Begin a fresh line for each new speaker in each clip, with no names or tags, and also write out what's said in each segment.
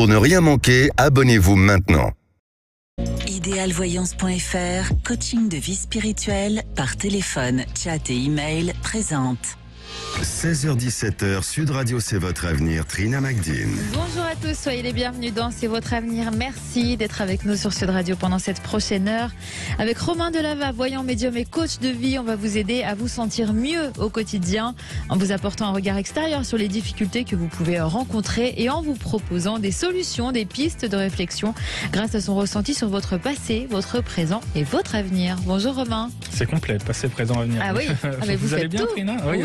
Pour ne rien manquer, abonnez-vous maintenant.
Idealvoyance.fr, coaching de vie spirituelle par téléphone, chat et email présente.
16h-17h, Sud Radio, c'est votre avenir. Trina Magdine.
Bonjour à tous, soyez les bienvenus dans C'est votre avenir. Merci d'être avec nous sur Sud Radio pendant cette prochaine heure. Avec Romain Delava, voyant médium et coach de vie, on va vous aider à vous sentir mieux au quotidien en vous apportant un regard extérieur sur les difficultés que vous pouvez rencontrer et en vous proposant des solutions, des pistes de réflexion grâce à son ressenti sur votre passé, votre présent et votre avenir. Bonjour Romain.
C'est complet, passé, présent, avenir.
Ah oui, mais
vous allez bien,
tout.
Trina?
Oui.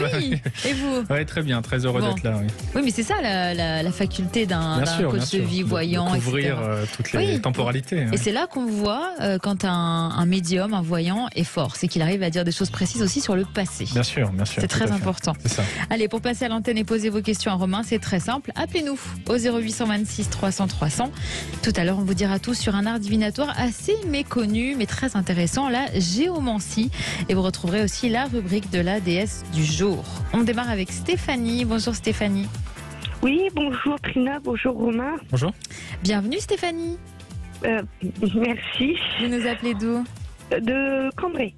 Et vous?
Oui, très bien, très heureux d'être là.
Oui, mais c'est ça la faculté d'un coach de vie voyant,
de couvrir toutes les temporalités.
Et c'est là qu'on voit quand un médium, un voyant est fort, c'est qu'il arrive à dire des choses précises aussi sur le passé.
Bien sûr.
C'est très important.
C'est ça.
Allez, pour passer à l'antenne et poser vos questions à Romain, c'est très simple. Appelez-nous au 0826 300 300. Tout à l'heure, on vous dira tout sur un art divinatoire assez méconnu, mais très intéressant, la géomancie. Et vous retrouverez aussi la rubrique de la déesse du jour. On démarre avec Stéphanie. Bonjour Stéphanie.
Oui, bonjour Trina, bonjour Romain.
Bonjour.
Bienvenue Stéphanie.
Merci.
Vous nous appelez d'où?
De Cambrai.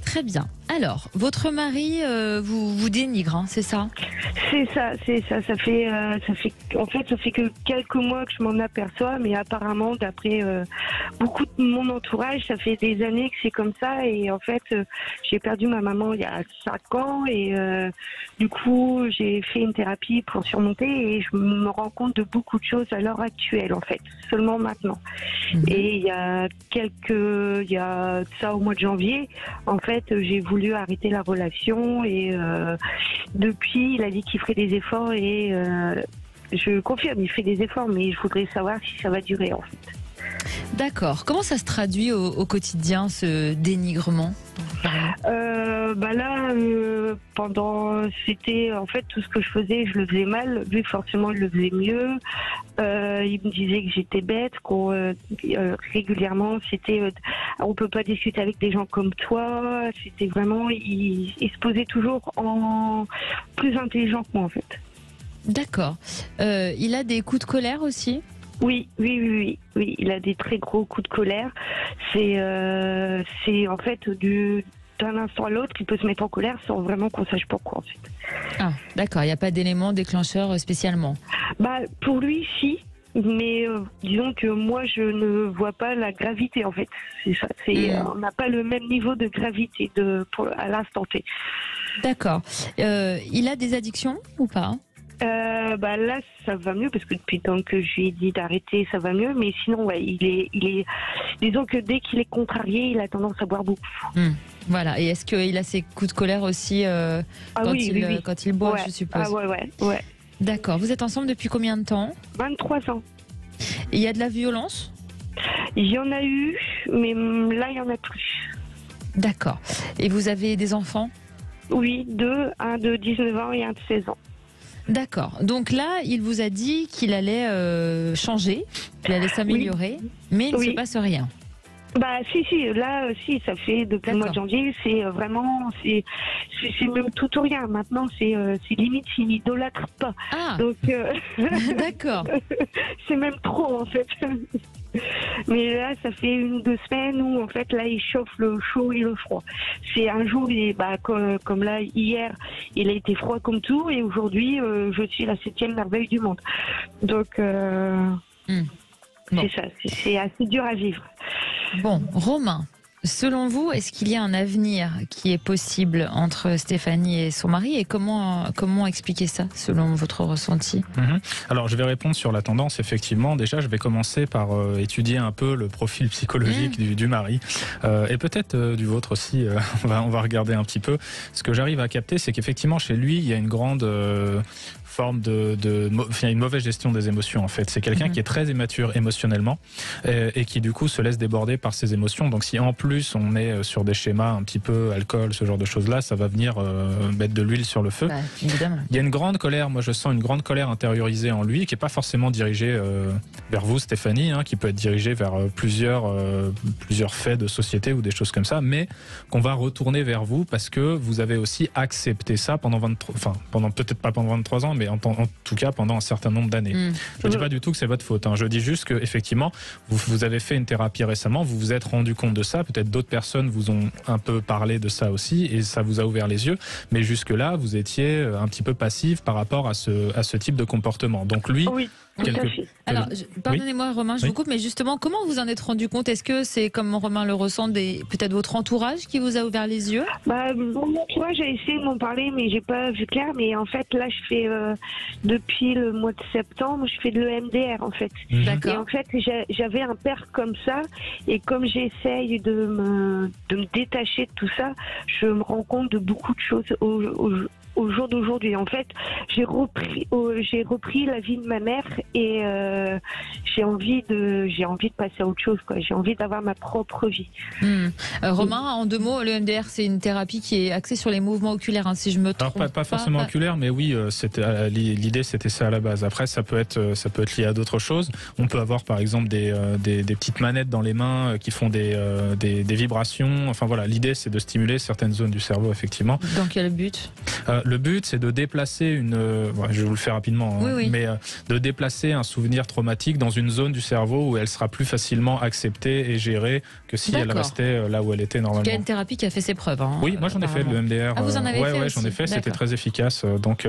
Très bien. Alors, votre mari vous dénigre, hein, c'est ça?
C'est ça. Ça fait que quelques mois que je m'en aperçois, mais apparemment, d'après beaucoup de mon entourage, ça fait des années que c'est comme ça. Et en fait, j'ai perdu ma maman il y a 5 ans et du coup, j'ai fait une thérapie pour surmonter et je me rends compte de beaucoup de choses à l'heure actuelle, en fait, seulement maintenant. Et il y a ça au mois de janvier, en fait, j'ai voulu arrêter la relation et depuis, il a dit qu'il ferait des efforts et je confirme, il fait des efforts, mais je voudrais savoir si ça va durer, en fait.
D'accord. Comment ça se traduit au quotidien, ce dénigrement?
C'était en fait tout ce que je faisais, je le faisais mal. Lui, forcément, il le faisait mieux. Il me disait que j'étais bête, régulièrement, c'était on peut pas discuter avec des gens comme toi. C'était vraiment, il se posait toujours en plus intelligent que moi, en fait.
D'accord. Il a des coups de colère aussi?
Oui, il a des très gros coups de colère. C'est en fait d'un instant à l'autre qu'il peut se mettre en colère sans vraiment qu'on sache pourquoi, en fait.
Ah, d'accord, il n'y a pas d'élément déclencheur spécialement?
Pour lui, si, mais disons que moi, je ne vois pas la gravité, en fait. C'est ça. On n'a pas le même niveau de gravité à l'instant T. D'accord.
Il a des addictions ou pas?
Là, ça va mieux parce que depuis le temps que je lui ai dit d'arrêter, ça va mieux. Mais sinon, ouais, il est. Disons que dès qu'il est contrarié, il a tendance à boire beaucoup.
Voilà. Et est-ce qu'il a ses coups de colère aussi quand il boit,
ouais.
Je suppose?
Ah ouais.
D'accord. Vous êtes ensemble depuis combien de temps?
23 ans.
Et il y a de la violence?
Il y en a eu, mais là, il y en a plus.
D'accord. Et vous avez des enfants?
Oui, deux. Un de 19 ans et un de 16 ans. D'accord.
Donc là, il vous a dit qu'il allait changer, qu'il allait s'améliorer, mais il ne se passe rien.
Si, ça fait depuis le mois de janvier, c'est vraiment, c'est même tout ou rien. Maintenant, c'est limite, il n'idolâtre pas.
Ah.
Donc,
d'accord.
C'est même trop, en fait. Mais là, ça fait 1-2 semaines où, en fait, là, il chauffe le chaud et le froid. C'est un jour, comme là, hier, il a été froid comme tout, et aujourd'hui, je suis la 7e merveille du monde. Donc, c'est ça, c'est assez dur à vivre.
Bon, Romain, selon vous, est-ce qu'il y a un avenir qui est possible entre Stéphanie et son mari, et comment expliquer ça selon votre ressenti?
Alors je vais répondre sur la tendance. Effectivement, déjà je vais commencer par étudier un peu le profil psychologique du mari et peut-être du vôtre aussi. On va regarder un petit peu. Ce que j'arrive à capter, c'est qu'effectivement chez lui il y a une grande forme une mauvaise gestion des émotions, en fait. C'est quelqu'un qui est très immature émotionnellement et qui du coup se laisse déborder par ses émotions. Donc si en plus on est sur des schémas un petit peu alcool, ce genre de choses là, ça va venir mettre de l'huile sur le feu.
Évidemment.
Il y a une grande colère, moi je sens une grande colère intériorisée en lui, qui n'est pas forcément dirigée vers vous Stéphanie, qui peut être dirigée vers plusieurs faits de société ou des choses comme ça, mais qu'on va retourner vers vous parce que vous avez aussi accepté ça pendant peut-être pas pendant 23 ans, mais mais en tout cas pendant un certain nombre d'années. Je ne dis pas du tout que c'est votre faute, hein. Je dis juste que effectivement vous avez fait une thérapie récemment, vous vous êtes rendu compte de ça, peut-être d'autres personnes vous ont un peu parlé de ça aussi et ça vous a ouvert les yeux, mais jusque-là vous étiez un petit peu passive par rapport à ce type de comportement. Donc lui...
Oui.
Alors, pardonnez-moi Romain, je vous coupe, mais justement, comment vous en êtes rendu compte? Est-ce que c'est comme Romain le ressent, peut-être votre entourage qui vous a ouvert les yeux?
Mon entourage a essayé de m'en parler, mais j'ai pas vu clair. Mais en fait, là, je fais depuis le mois de septembre, je fais de l'EMDR en fait.
D'accord.
Et en fait, j'avais un père comme ça, et comme j'essaye de me détacher de tout ça, je me rends compte de beaucoup de choses au jour d'aujourd'hui. En fait, j'ai repris la vie de ma mère et j'ai envie de passer à autre chose, quoi. J'ai envie d'avoir ma propre vie.
Romain, en 2 mots, le MDR, c'est une thérapie qui est axée sur les mouvements oculaires, hein, si je me trompe.
Alors, pas forcément oculaire, mais oui, l'idée c'était ça à la base. Après, ça peut être lié à d'autres choses. On peut avoir par exemple des petites manettes dans les mains qui font des vibrations. Enfin voilà, l'idée c'est de stimuler certaines zones du cerveau, effectivement.
Dans quel but?
Le but, c'est de déplacer je vais vous le faire rapidement, hein,
oui.
mais de déplacer un souvenir traumatique dans une zone du cerveau où elle sera plus facilement acceptée et gérée que si elle restait là où elle était normalement.
Il y a une thérapie qui a fait ses preuves. Hein,
oui, moi j'en ai fait le MDR.
Ah, vous en avez fait aussi.
J'en ai fait, c'était très efficace. Donc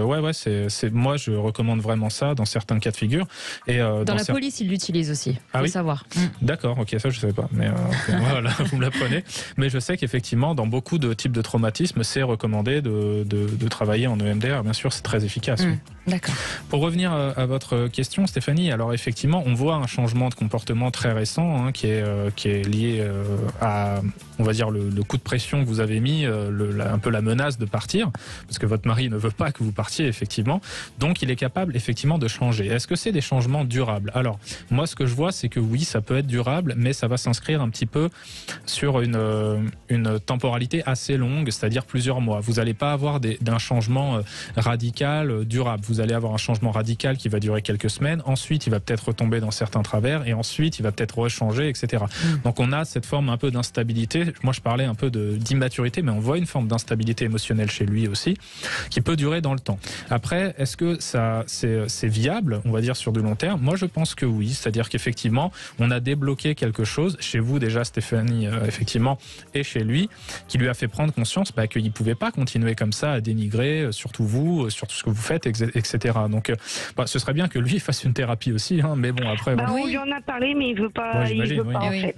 moi je recommande vraiment ça dans certains cas de figure. Et
dans la police, ils l'utilisent aussi. Faut savoir.
D'accord, ok, ça je savais pas. Mais voilà, vous me l'apprenez. Mais je sais qu'effectivement, dans beaucoup de types de traumatismes, c'est recommandé de travailler en EMDR. Bien sûr, c'est très efficace. Oui.
D'accord.
Pour revenir à votre question, Stéphanie, alors effectivement, on voit un changement de comportement très récent, hein, qui est lié à, on va dire, le coup de pression que vous avez mis, un peu la menace de partir, parce que votre mari ne veut pas que vous partiez, effectivement. Donc, il est capable, effectivement, de changer. Est-ce que c'est des changements durables? Alors, moi, ce que je vois, c'est que oui, ça peut être durable, mais ça va s'inscrire un petit peu sur une temporalité assez longue, c'est-à-dire plusieurs mois. Vous n'allez pas avoir d'un changement radical, durable. Vous allez avoir un changement radical qui va durer quelques semaines, ensuite il va peut-être retomber dans certains travers et ensuite il va peut-être rechanger, etc. Donc on a cette forme un peu d'instabilité. Moi je parlais un peu d'immaturité, mais on voit une forme d'instabilité émotionnelle chez lui aussi qui peut durer dans le temps. Après, est-ce que c'est viable, on va dire, sur du long terme? Moi je pense que oui, c'est-à-dire qu'effectivement on a débloqué quelque chose chez vous déjà, Stéphanie, effectivement, et chez lui, qui lui a fait prendre conscience qu'il ne pouvait pas continuer comme ça à dénigrer, surtout vous, sur tout ce que vous faites, etc. Donc, ce serait bien que lui fasse une thérapie aussi, hein, mais bon, après...
On lui en a parlé, mais il veut pas, en fait.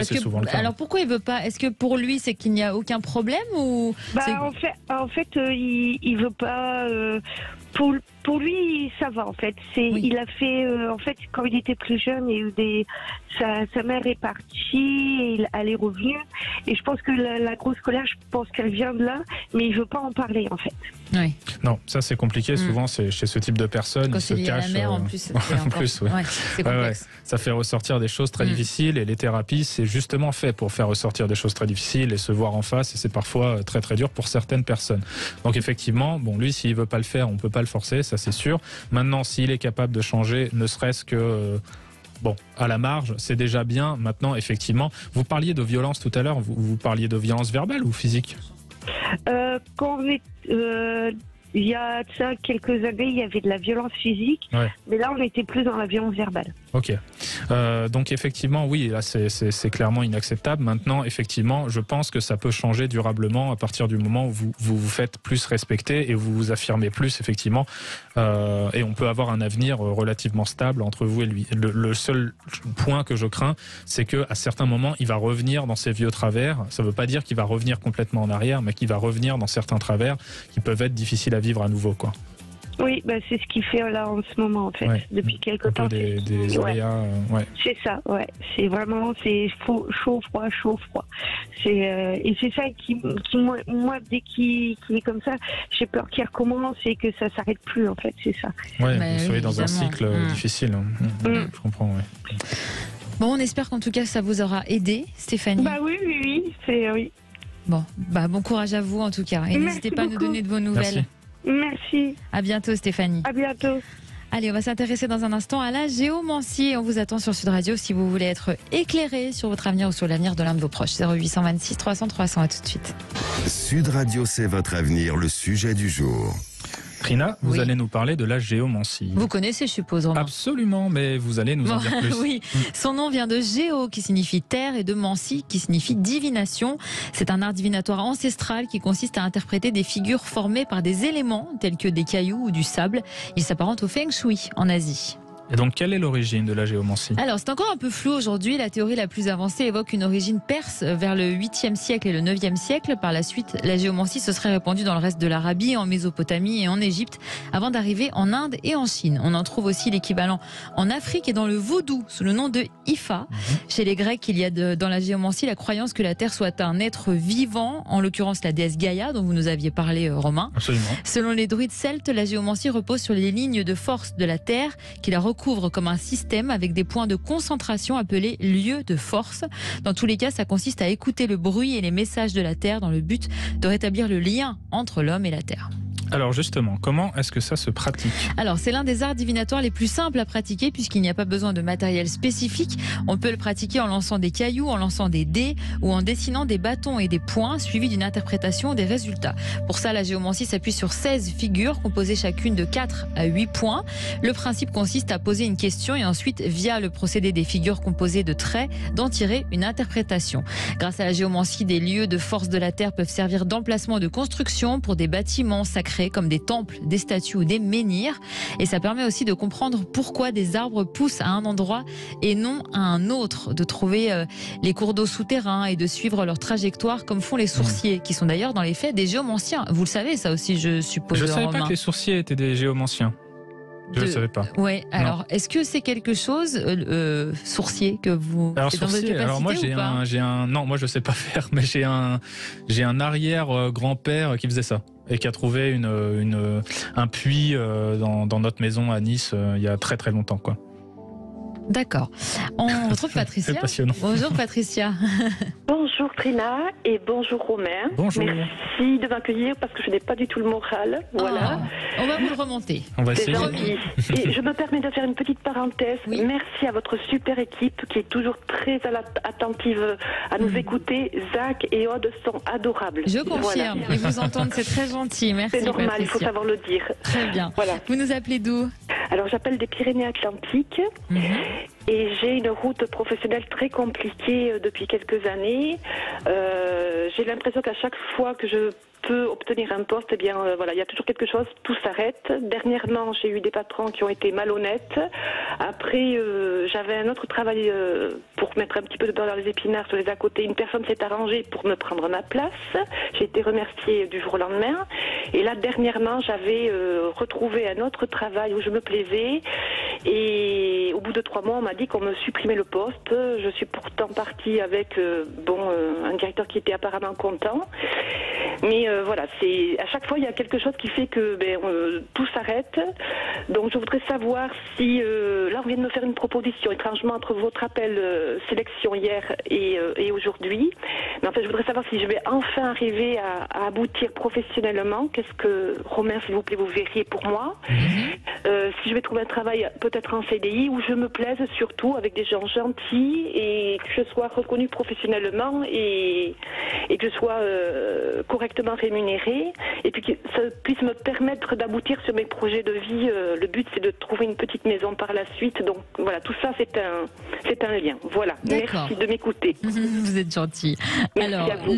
C'est souvent le cas.
Alors, pourquoi il veut pas? Est-ce que pour lui, c'est qu'il n'y a aucun problème ou...
En fait, il veut pas... Pour lui, ça va en fait. Il a fait, en fait, quand il était plus jeune, il y a eu sa mère est partie, et elle est revenue, et je pense que la grosse colère, je pense qu'elle vient de là, mais il veut pas en parler en fait.
Oui.
Non, ça c'est compliqué. Souvent, c'est chez ce type de personnes,
quand
il se cache.
La mère, en plus, c'est complexe.
Ça fait ressortir des choses très difficiles, et les thérapies, c'est justement fait pour faire ressortir des choses très difficiles et se voir en face, et c'est parfois très très dur pour certaines personnes. Donc effectivement, lui, s'il veut pas le faire, on peut pas le forcer, ça c'est sûr. Maintenant, s'il est capable de changer, ne serait-ce que à la marge, c'est déjà bien. Maintenant, effectivement, vous parliez de violence tout à l'heure, vous parliez de violence verbale ou physique?
Quand on est... il y a ça quelques années, il y avait de la violence physique, mais là on était plus dans la violence verbale.
Ok. Donc effectivement, oui, là c'est clairement inacceptable. Maintenant, effectivement, je pense que ça peut changer durablement à partir du moment où vous vous faites plus respecter et vous vous affirmez plus, effectivement. Et on peut avoir un avenir relativement stable entre vous et lui. Le seul point que je crains, c'est que à certains moments, il va revenir dans ses vieux travers. Ça ne veut pas dire qu'il va revenir complètement en arrière, mais qu'il va revenir dans certains travers qui peuvent être difficiles à vivre à nouveau, quoi.
Oui, c'est ce qu'il fait là en ce moment en fait, depuis quelques temps.
Des oréas,
C'est ça, c'est vraiment chaud, froid. Et c'est ça qui moi dès qu'il est comme ça, j'ai peur qu'il recommence et que ça s'arrête plus en fait, c'est ça.
Vous soyez dans un cycle difficile. Je comprends.
Bon, on espère qu'en tout cas ça vous aura aidé, Stéphanie.
Oui, c'est oui.
Bon courage à vous en tout cas et n'hésitez pas à nous donner de vos nouvelles.
Merci.
À bientôt, Stéphanie.
À bientôt.
Allez, on va s'intéresser dans un instant à la géomancie. On vous attend sur Sud Radio si vous voulez être éclairé sur votre avenir ou sur l'avenir de l'un de vos proches. 0826 300 300. À tout de suite.
Sud Radio, c'est votre avenir, le sujet du jour.
Trina, vous
Oui.
allez nous parler de la géomancie.
Vous connaissez, je suppose, Romain.
Absolument, mais vous allez nous en dire plus.
Oui, son nom vient de géo qui signifie terre et de mancie qui signifie divination. C'est un art divinatoire ancestral qui consiste à interpréter des figures formées par des éléments tels que des cailloux ou du sable. Il s'apparente au Feng Shui en Asie.
Et donc, quelle est l'origine de la géomancie?
Alors, c'est encore un peu flou aujourd'hui. La théorie la plus avancée évoque une origine perse vers le 8e siècle et le 9e siècle. Par la suite, la géomancie se serait répandue dans le reste de l'Arabie, en Mésopotamie et en Égypte, avant d'arriver en Inde et en Chine. On en trouve aussi l'équivalent en Afrique et dans le vaudou, sous le nom de Ifa. Chez les Grecs, il y a dans la géomancie la croyance que la Terre soit un être vivant, en l'occurrence la déesse Gaïa, dont vous nous aviez parlé, Romain.
Absolument.
Selon les druides celtes, la géomancie repose sur les lignes de force de la Terre, qui la recouvre comme un système avec des points de concentration appelés lieux de force. Dans tous les cas, ça consiste à écouter le bruit et les messages de la Terre dans le but de rétablir le lien entre l'homme et la Terre.
Alors justement, comment est-ce que ça se pratique?
Alors, c'est l'un des arts divinatoires les plus simples à pratiquer puisqu'il n'y a pas besoin de matériel spécifique. On peut le pratiquer en lançant des cailloux, en lançant des dés ou en dessinant des bâtons et des points suivis d'une interprétation des résultats. Pour ça, la géomancie s'appuie sur 16 figures composées chacune de 4 à 8 points. Le principe consiste à poser une question et ensuite, via le procédé des figures composées de traits, d'en tirer une interprétation. Grâce à la géomancie, des lieux de force de la Terre peuvent servir d'emplacement de construction pour des bâtiments sacrés comme des temples, des statues ou des menhirs. Et ça permet aussi de comprendre pourquoi des arbres poussent à un endroit et non à un autre, de trouver les cours d'eau souterrains et de suivre leur trajectoire comme font les sourciers, qui sont d'ailleurs dans les faits des géomanciens. Vous le savez ça aussi, je suppose.
Je ne savais
Romain.
pas que les sourciers étaient des géomanciens. Je ne le savais pas.
Ouais. Alors, est-ce que c'est quelque chose, sourcier, que vous
Alors
c'est dans votre
sourcier,
capacité
alors moi
ou pas
non, moi je sais pas faire, mais j'ai un arrière grand-père qui faisait ça et qui a trouvé un puits dans notre maison à Nice il y a très très longtemps, quoi.
D'accord. On retrouve Patricia.
C'est passionnant.
Bonjour Patricia.
Bonjour Trina et bonjour Romain.
Bonjour.
Merci de m'accueillir parce que je n'ai pas du tout le moral. Voilà.
Oh, on va vous le remonter.
On va
C'est
essayer.
gentil. Et je me permets de faire une petite parenthèse.
Oui.
Merci à votre super équipe qui est toujours très attentive à nous écouter. Zach et Aude sont adorables.
Je confirme.
Voilà.
Et vous entendre, c'est très gentil. Merci
C'est normal, il faut
Patricia.
savoir le dire.
Très bien.
Voilà.
Vous nous appelez d'où?
Alors j'appelle des Pyrénées-Atlantiques. Et j'ai une route professionnelle très compliquée depuis quelques années. J'ai l'impression qu'à chaque fois que je peux obtenir un poste, eh bien, voilà, il y a toujours quelque chose, tout s'arrête. Dernièrement, j'ai eu des patrons qui ont été malhonnêtes. Après, j'avais un autre travail pour mettre un petit peu de beurre dans les épinards sur les à côté. Une personne s'est arrangée pour me prendre ma place. J'ai été remerciée du jour au lendemain. Et là, dernièrement, j'avais retrouvé un autre travail où je me plaisais. Et au bout de 3 mois, on m'a dit qu'on me supprimait le poste. Je suis pourtant partie avec un directeur qui était apparemment content. Mais voilà, c'est à chaque fois il y a quelque chose qui fait que tout s'arrête. Donc je voudrais savoir si là on vient de me faire une proposition étrangement entre votre appel sélection hier et aujourd'hui. Mais en fait je voudrais savoir si je vais enfin arriver à aboutir professionnellement. Qu'est-ce que Romain, s'il vous plaît, vous verriez pour moi? Si je vais trouver un travail peut-être en CDI où je me plaise surtout avec des gens gentils et que je sois reconnue professionnellement et que je sois correctement rémunérée et puis que ça puisse me permettre d'aboutir sur mes projets de vie. Le but c'est de trouver une petite maison par la suite. Donc voilà, tout ça c'est un lien. Voilà.
D'accord.
Merci de m'écouter.
Vous êtes gentil.
Merci
Alors,
à vous.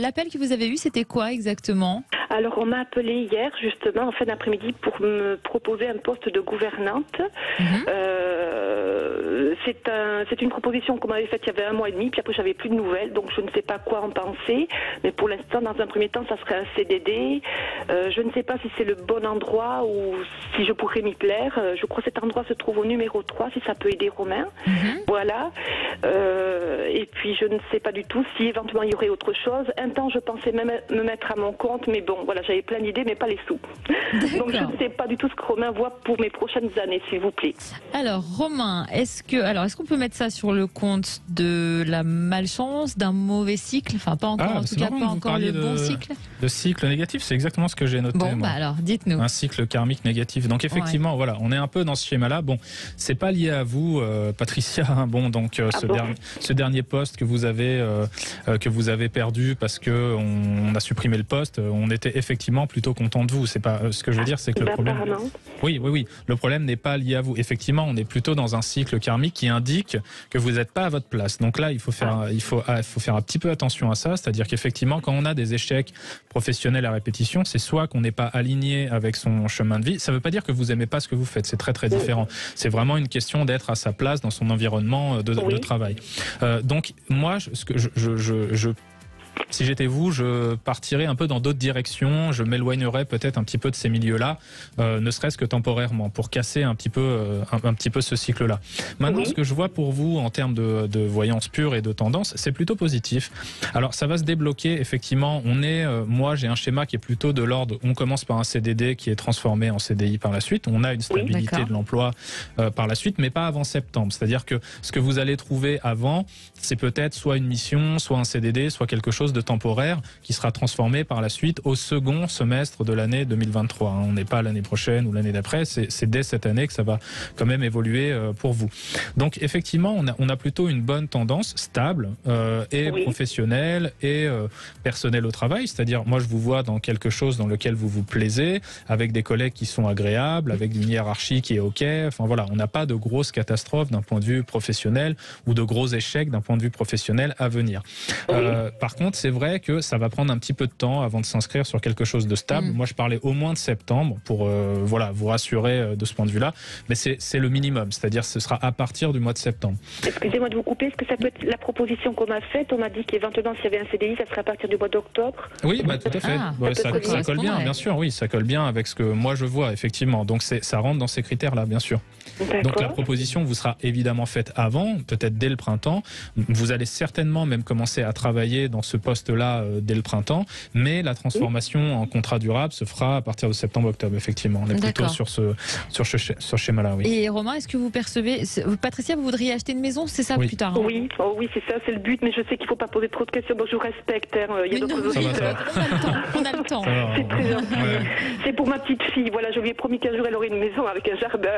l'appel que vous avez eu, c'était quoi exactement?
Alors on m'a appelé hier justement en fin d'après-midi pour me proposer un poste de gouvernante. C'est une proposition qu'on m'avait faite il y avait 1 mois et demi, puis après j'avais plus de nouvelles, donc je ne sais pas quoi en penser. Mais pour l'instant, dans un premier temps, ça serait un CDD. Je ne sais pas si c'est le bon endroit ou si je pourrais m'y plaire. Je crois que cet endroit se trouve au numéro 3, si ça peut aider Romain. Voilà. Et puis je ne sais pas du tout si éventuellement il y aurait autre chose. Un temps, je pensais même me mettre à mon compte, mais bon, voilà, j'avais plein d'idées, mais pas les sous. Donc je ne sais pas du tout ce que Romain voit pour mes prochaines années, s'il vous plaît.
Alors, Romain, est-ce qu'on peut mettre mettre ça sur le compte de la malchance, d'un mauvais cycle. Enfin, pas encore, en tout cas, pas encore le bon cycle.
Le cycle négatif, c'est exactement ce que j'ai noté.
Bon, bah alors, dites-nous.
Un cycle karmique négatif. Donc effectivement, voilà, on est un peu dans ce schéma-là. Bon, c'est pas lié à vous, Patricia. Bon, donc ce dernier poste que vous avez perdu parce que on a supprimé le poste, on était effectivement plutôt content de vous. C'est pas ce que je veux dire, c'est que le problème. Oui. Le problème n'est pas lié à vous. Effectivement, on est plutôt dans un cycle karmique qui indique que vous n'êtes pas à votre place. Donc là, il faut faire un petit peu attention à ça. C'est-à-dire qu'effectivement, quand on a des échecs professionnels à répétition, c'est soit qu'on n'est pas aligné avec son chemin de vie. Ça ne veut pas dire que vous aimez pas ce que vous faites. C'est très très différent. C'est vraiment une question d'être à sa place dans son environnement de travail. Donc moi, si j'étais vous, je partirais un peu dans d'autres directions, je m'éloignerais peut-être un petit peu de ces milieux-là, ne serait-ce que temporairement, pour casser un petit peu ce cycle-là. Maintenant, ce que je vois pour vous en termes de voyance pure et de tendance, c'est plutôt positif. Alors, ça va se débloquer, effectivement. Moi, j'ai un schéma qui est plutôt de l'ordre, on commence par un CDD qui est transformé en CDI par la suite, on a une stabilité de l'emploi par la suite, mais pas avant septembre. C'est-à-dire que ce que vous allez trouver avant, c'est peut-être soit une mission, soit un CDD, soit quelque chose de temporaire qui sera transformé par la suite au second semestre de l'année 2023. On n'est pas l'année prochaine ou l'année d'après, c'est dès cette année que ça va quand même évoluer pour vous. Donc effectivement, on a plutôt une bonne tendance stable et professionnelle et personnelle au travail, c'est-à-dire moi je vous vois dans quelque chose dans lequel vous vous plaisez, avec des collègues qui sont agréables, avec une hiérarchie qui est OK. Enfin voilà, on n'a pas de grosses catastrophes d'un point de vue professionnel ou de gros échecs d'un point de vue professionnel à venir. Par contre, c'est vrai que ça va prendre un petit peu de temps avant de s'inscrire sur quelque chose de stable. Moi, je parlais au moins de septembre pour vous rassurer de ce point de vue-là. Mais c'est le minimum, c'est-à-dire ce sera à partir du mois de septembre.
Excusez-moi de vous couper, est-ce que ça peut être la proposition qu'on a faite? On a dit qu'éventuellement, s'il y avait un CDI, ça serait à partir du mois d'octobre.
Oui, tout à fait. Ça colle bien, bien sûr. Oui, ça colle bien avec ce que moi je vois, effectivement. Donc ça rentre dans ces critères-là, bien sûr. Donc la proposition vous sera évidemment faite avant, peut-être dès le printemps. Vous allez certainement même commencer à travailler dans ce poste-là dès le printemps, mais la transformation en contrat durable se fera à partir de septembre-octobre, effectivement. On est plutôt sur ce schéma-là. Oui.
Et Romain, est-ce que vous percevez, Patricia, vous voudriez acheter une maison, c'est ça plus tard?
Oui, c'est ça, c'est le but, mais je sais qu'il ne faut pas poser trop de questions, donc je vous respecte. Il y a d'autres auditeurs.
On a le temps.
C'est très gentil. C'est pour ma petite fille. Voilà, je lui ai promis qu'un jour elle aurait une maison avec un jardin.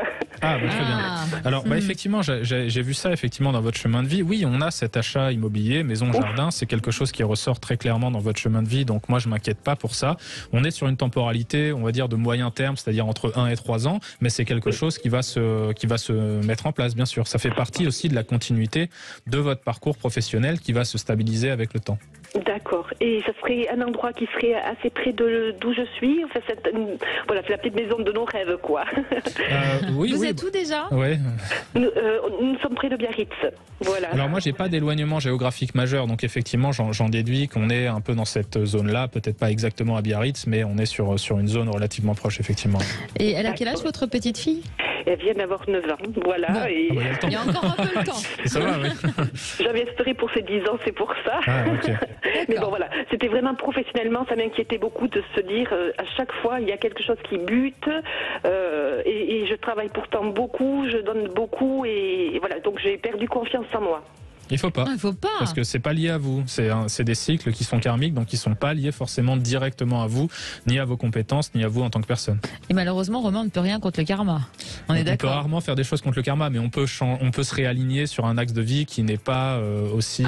Ah, très bien. Alors, effectivement, j'ai vu ça effectivement dans votre chemin de vie. Oui, on a cet achat immobilier, maison, jardin, c'est quelque chose qui ressort très clairement dans votre chemin de vie, donc moi je m'inquiète pas pour ça. On est sur une temporalité, on va dire de moyen terme, c'est-à-dire entre 1 et 3 ans, mais c'est quelque chose qui va se mettre en place, bien sûr. Ça fait partie aussi de la continuité de votre parcours professionnel qui va se stabiliser avec le temps.
D'accord. Et ça serait un endroit qui serait assez près d'où je suis. Enfin, c'est la petite maison de nos rêves, quoi.
Vous êtes où déjà?
Ouais.
Nous sommes près de Biarritz. Voilà.
Alors moi, j'ai pas d'éloignement géographique majeur, donc effectivement, j'en déduis qu'on est un peu dans cette zone-là, peut-être pas exactement à Biarritz, mais on est sur une zone relativement proche, effectivement.
Et elle a quel âge, votre petite fille?
Elle vient d'avoir 9 ans, voilà.
Bon.
Et...
il y a encore un peu le temps.
Ça va, oui.
J'avais espéré pour ses 10 ans, c'est pour ça.
Okay.
Mais bon, voilà. C'était vraiment professionnellement, ça m'inquiétait beaucoup de se dire, à chaque fois, il y a quelque chose qui bute. Et je travaille pourtant beaucoup, je donne beaucoup. Et voilà, donc j'ai perdu confiance en moi.
Il faut pas. Parce que c'est pas lié à vous. C'est des cycles qui sont karmiques, donc qui sont pas liés forcément directement à vous, ni à vos compétences, ni à vous en tant que personne.
Et malheureusement, Romain, on ne peut rien contre le karma. On est d'accord.
On peut rarement faire des choses contre le karma, mais on peut se réaligner sur un axe de vie qui n'est pas aussi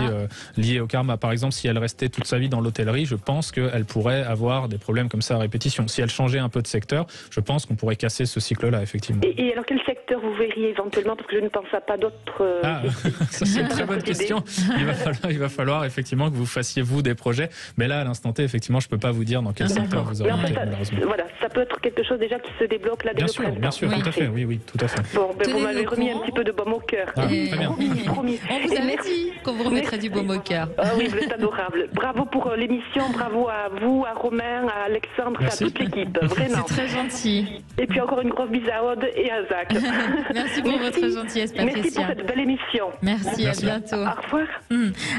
lié au karma. Par exemple, si elle restait toute sa vie dans l'hôtellerie, je pense qu'elle pourrait avoir des problèmes comme ça à répétition. Si elle changeait un peu de secteur, je pense qu'on pourrait casser ce cycle-là, effectivement.
Et alors, quel secteur vous verriez éventuellement? Parce que je ne pense à pas d'autres...
Ça c'est une très bonne question. Il va falloir effectivement que vous fassiez vous des projets, mais là à l'instant T effectivement je peux pas vous dire dans quel secteur vous aurez malheureusement.
Voilà, ça peut être quelque chose déjà qui se débloque là dès le printemps.
Bien sûr, tout à fait, oui, tout à fait.
Bon, vous m'avez remis un petit peu de baume au cœur.
Très bien.
Promis.
On vous avait dit qu'on vous remettrait du baume au cœur.
Ah oui, vous êtes adorable. Bravo pour l'émission, bravo à vous, à Romain, à Alexandre, et à toute l'équipe. Vraiment.
C'est très gentil.
Et puis encore une grosse bise à Aude et à Zach.
Merci pour votre gentillesse, Patricia.
Merci pour cette belle émission.
Merci. À bientôt. bientôt.
Au revoir.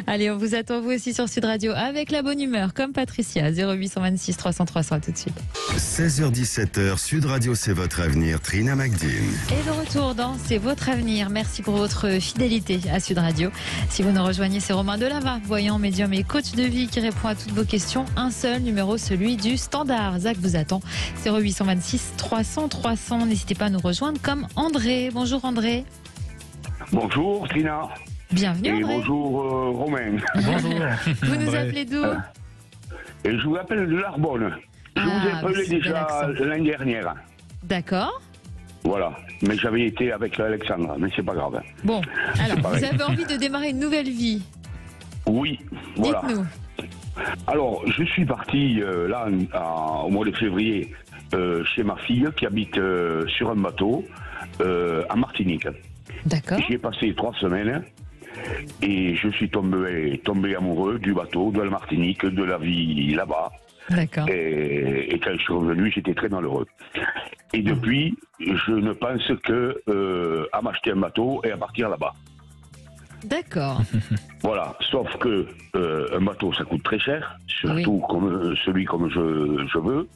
Allez, on vous attend vous aussi sur Sud Radio avec la bonne humeur, comme Patricia. 0826 300 300, tout de suite.
16h17h, Sud Radio, c'est votre avenir. Trina Magdine.
Et de retour dans C'est votre avenir. Merci pour votre fidélité à Sud Radio. Si vous nous rejoignez, c'est Romain Delava, voyant, médium et coach de vie qui répond à toutes vos questions. Un seul numéro, celui du standard. Zach vous attend. 0826 300 300. N'hésitez pas à nous rejoindre comme André. Bonjour André.
Bonjour Trina.
Bienvenue
Et
André.
bonjour Romain.
Bonjour.
Vous nous
André.
appelez d'où?
Et je vous appelle de Narbonne. Je vous ai
mais
appelé
c'est bel
déjà
accent.
l'année dernière.
D'accord.
Voilà. Mais j'avais été avec Alexandre, mais c'est pas grave.
Bon, alors
pareil.
vous avez envie de démarrer une nouvelle vie.
Oui, voilà.
Dites-nous.
Alors, je suis parti là au mois de février chez ma fille qui habite sur un bateau en Martinique.
D'accord.
J'y ai passé 3 semaines et je suis tombé amoureux du bateau, de la Martinique, de la vie là-bas.
D'accord.
Et quand je suis revenu, j'étais très malheureux. Et depuis, je ne pense que à m'acheter un bateau et à partir là-bas.
D'accord.
Voilà, sauf que un bateau, ça coûte très cher, surtout comme je veux.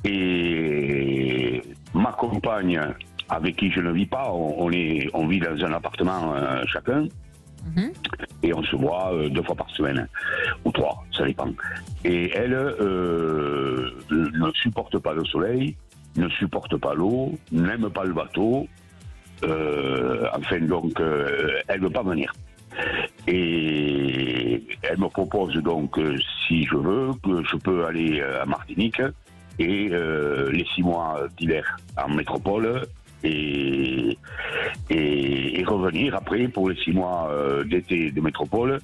Et ma compagne, avec qui je ne vis pas, on vit dans un appartement chacun, et on se voit 2 fois par semaine, ou 3, ça dépend. Et elle ne supporte pas le soleil, ne supporte pas l'eau, n'aime pas le bateau, enfin donc elle ne veut pas venir. Et elle me propose donc, si je veux, que je peux aller à Martinique et les 6 mois d'hiver en métropole et revenir après pour les 6 mois d'été de métropole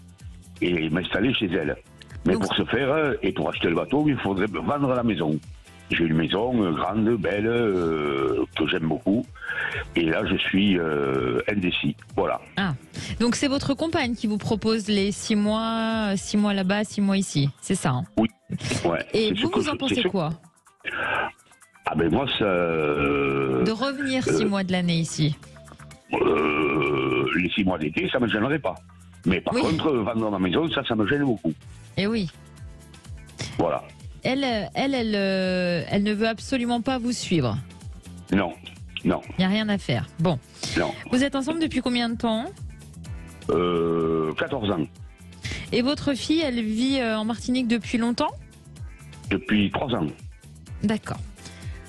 et m'installer chez elle. Mais
Donc,
pour ce faire et pour acheter le bateau, il faudrait vendre la maison. J'ai une maison grande, belle, que j'aime beaucoup. Et là, je suis indécis. Voilà.
Ah, donc c'est votre compagne qui vous propose les 6 mois là-bas, 6 mois ici, c'est ça, hein?
Oui. Ouais.
Et
C'est ce
vous,
que
vous en
je-
pensez
c'est ce-
quoi?
Ah ben moi, ça...
De revenir 6 mois de l'année ici?
les 6 mois d'été, ça me gênerait pas. Mais par
Oui.
contre, vendre ma maison, ça me gêne beaucoup.
Eh oui.
Voilà.
Elle ne veut absolument pas vous suivre.
Non.
Il n'y a rien à faire. Bon.
Non.
Vous êtes ensemble depuis combien de temps?
14 ans.
Et votre fille, elle vit en Martinique depuis longtemps?
Depuis 3 ans.
D'accord.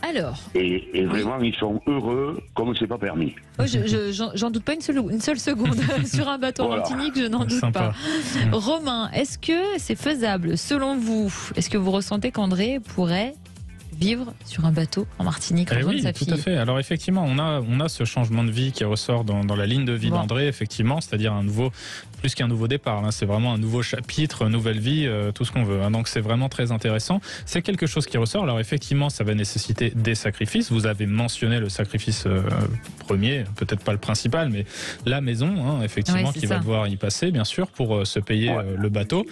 Alors,
Et vraiment, ils sont heureux comme c'est pas permis.
j'en doute pas une seule seconde. Sur un bateau en
Voilà.
Martinique, je n'en doute
Sympa.
pas. Romain, est-ce que c'est faisable, selon vous? Est-ce que vous ressentez qu'André pourrait vivre sur un bateau en Martinique en
Eh
rejoindre
oui,
sa
tout
fille?
à fait. Alors effectivement, on a ce changement de vie qui ressort dans la ligne de vie
Bon.
d'André, effectivement, c'est-à-dire plus qu'un nouveau départ, hein, c'est vraiment un nouveau chapitre, nouvelle vie, tout ce qu'on veut. Hein. Donc c'est vraiment très intéressant. C'est quelque chose qui ressort. Alors effectivement, ça va nécessiter des sacrifices. Vous avez mentionné le sacrifice premier, peut-être pas le principal, mais la maison, hein, effectivement,
Ouais, c'est
qui
ça.
va devoir y passer, bien sûr, pour se payer le bateau.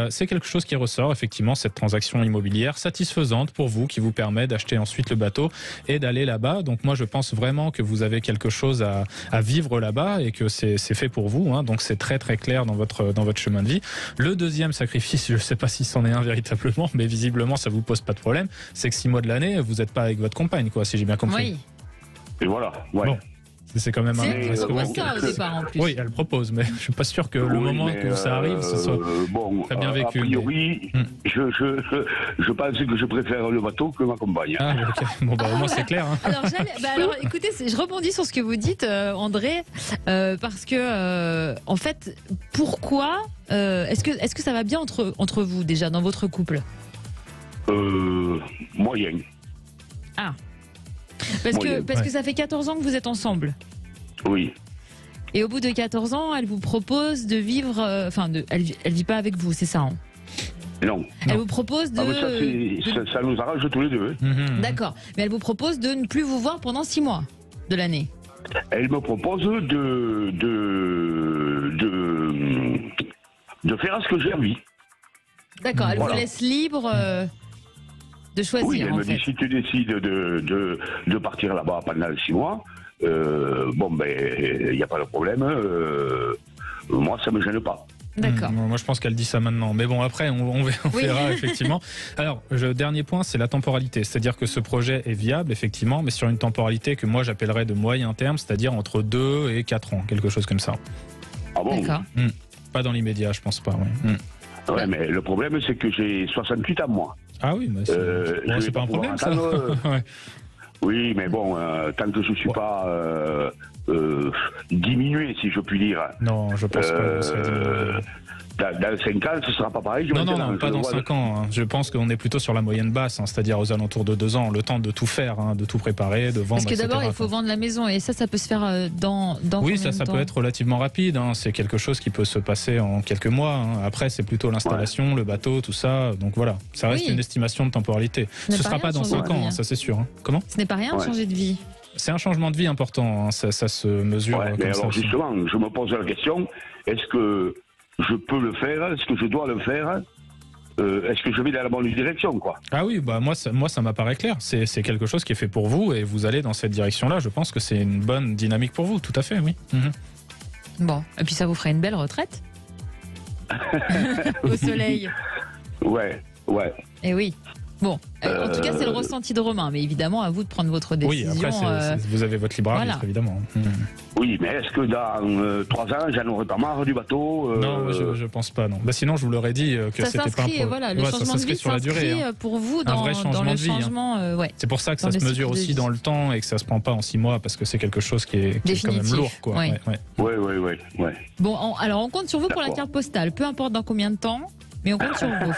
C'est quelque chose qui ressort, effectivement, cette transaction immobilière satisfaisante pour vous, qui vous permet d'acheter ensuite le bateau et d'aller là-bas. Donc moi, je pense vraiment que vous avez quelque chose à vivre là-bas et que c'est fait pour vous. Hein. Donc c'est très très clair dans votre chemin de vie. Le deuxième sacrifice, je ne sais pas si c'en est un véritablement, mais visiblement ça vous pose pas de problème, c'est que 6 mois de l'année, vous n'êtes pas avec votre compagne, quoi, si j'ai bien compris.
Oui.
Et voilà. Ouais.
Bon. C'est quand même
C'est
un
elle qui
est-ce que
propose
vous-
ça au départ en plus.
Oui, elle propose, mais je suis pas sûr que le
Oui,
moment
mais,
où ça arrive, ce soit
bon,
très bien vécu.
A priori,
mais-
je pense que je préfère le bateau que ma compagne.
Ah, ok. Bon, bah, au moins c'est clair. Hein.
Alors, écoutez, je rebondis sur ce que vous dites, André, parce que, en fait, pourquoi est-ce que ça va bien entre vous déjà dans votre couple?
Moyen.
Parce
Moyen,
que ça fait 14 ans que vous êtes ensemble.
Oui.
Et au bout de 14 ans, elle vous propose de vivre. Elle vit pas avec vous, c'est ça, hein?
Non.
Elle vous propose de.
Ah, mais ça nous arrange tous les deux. Hein.
Mhm.
D'accord. Mais elle vous propose de ne plus vous voir pendant 6 mois de l'année.
Elle me propose de faire ce que j'ai envie.
D'accord. Elle
Voilà.
vous laisse libre de choisir,
Oui, elle
en
me
fait.
dit si tu décides de partir là-bas pendant 6 mois, bon ben il n'y a pas de problème. moi, ça me gêne pas.
D'accord.
Moi, je pense qu'elle dit ça maintenant. Mais bon, après, on verra effectivement. Alors, dernier point, c'est la temporalité. C'est-à-dire que ce projet est viable, effectivement, mais sur une temporalité que moi, j'appellerais de moyen terme, c'est-à-dire entre 2 et 4 ans, quelque chose comme ça.
Ah bon?
D'accord.
Pas dans l'immédiat, je pense pas.
Ouais, mais le problème, c'est que j'ai 68 ans, moi.
Ah oui, mais c'est pas un problème, ça. Ouais.
Oui, mais bon, tant que je ne suis pas diminué, si je puis dire.
Non, je pense pas.
Dans 5 ans, ce ne sera pas pareil.
Non, pas dans 5 ans. Je pense qu'on est plutôt sur la moyenne basse, c'est-à-dire aux alentours de 2 ans, le temps de tout faire, de tout préparer, de vendre,
Parce que d'abord,
etc.
il faut vendre la maison, et ça peut se faire dans
Oui,
combien
ça
de temps?
peut être relativement rapide. C'est quelque chose qui peut se passer en quelques mois. Après, c'est plutôt l'installation, le bateau, tout ça. Donc voilà, ça reste une estimation de temporalité. Ce ne sera pas dans 5 ans, ça c'est sûr. Comment?
Ce n'est pas rien de changer de vie.
C'est un changement de vie important, ça se mesure comme
mais
ça.
alors justement, je me pose la question, est-ce que je peux le faire? Est-ce que je dois le faire? Est-ce que je vais dans la bonne direction, quoi?
Ah oui, moi ça m'apparaît clair. C'est quelque chose qui est fait pour vous et vous allez dans cette direction-là. Je pense que c'est une bonne dynamique pour vous, tout à fait, oui.
Bon, et puis ça vous ferait une belle retraite au soleil.
Ouais.
Et oui. Bon, en tout cas, c'est le ressenti de Romain, mais évidemment, à vous de prendre votre décision.
Oui, après, vous avez votre libre arbitre, évidemment.
Oui, mais est-ce que dans 3 ans, j'en aurais pas marre du bateau?
Non, je pense pas, non. Sinon, je vous l'aurais dit que c'était pas un
voilà, le changement de vie
sur la durée.
Pour vous,
un vrai changement
le
de vie.
changement,
C'est pour ça que ça se mesure aussi dans le temps et que ça se prend pas en 6 mois, parce que c'est quelque chose qui est quand même lourd, quoi.
Ouais.
Bon, alors on compte sur vous pour la carte postale, peu importe dans combien de temps. Mais on compte sur vous.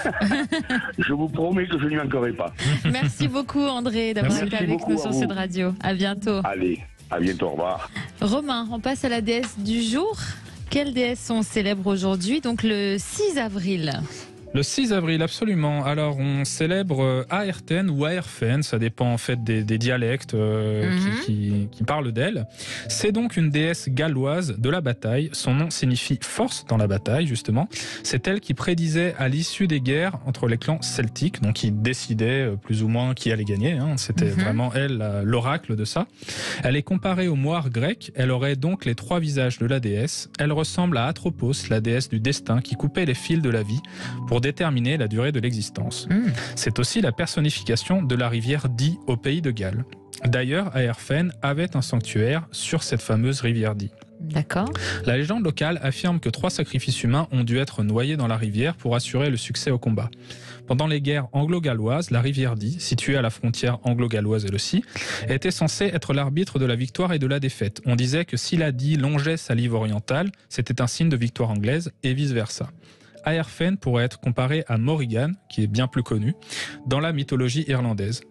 Je vous promets que je n'y manquerai pas.
Merci beaucoup André d'avoir été avec nous sur Sud Radio. À bientôt.
Allez, à bientôt, au revoir.
Romain, on passe à la déesse du jour. Quelle déesse on célèbre aujourd'hui? Donc le 6 avril.
Le 6 avril, absolument. Alors, on célèbre Aerten ou Aerfen, ça dépend en fait des dialectes qui parlent d'elle. C'est donc une déesse galloise de la bataille. Son nom signifie force dans la bataille, justement. C'est elle qui prédisait à l'issue des guerres entre les clans celtiques, donc qui décidait plus ou moins qui allait gagner. C'était vraiment elle, l'oracle de ça. Elle est comparée aux moires grecques. Elle aurait donc les 3 visages de la déesse. Elle ressemble à Atropos, la déesse du destin, qui coupait les fils de la vie pour déterminer la durée de l'existence. C'est aussi la personnification de la rivière Dee au pays de Galles. D'ailleurs, Aerfen avait un sanctuaire sur cette fameuse rivière Dee.
D'accord.
La légende locale affirme que 3 sacrifices humains ont dû être noyés dans la rivière pour assurer le succès au combat. Pendant les guerres anglo-galloises, la rivière Dee, située à la frontière anglo-galloise elle aussi, était censée être l'arbitre de la victoire et de la défaite. On disait que si la Dee longeait sa rive orientale, c'était un signe de victoire anglaise et vice-versa. Aerfen pourrait être comparé à Morrigan, qui est bien plus connu, dans la mythologie irlandaise.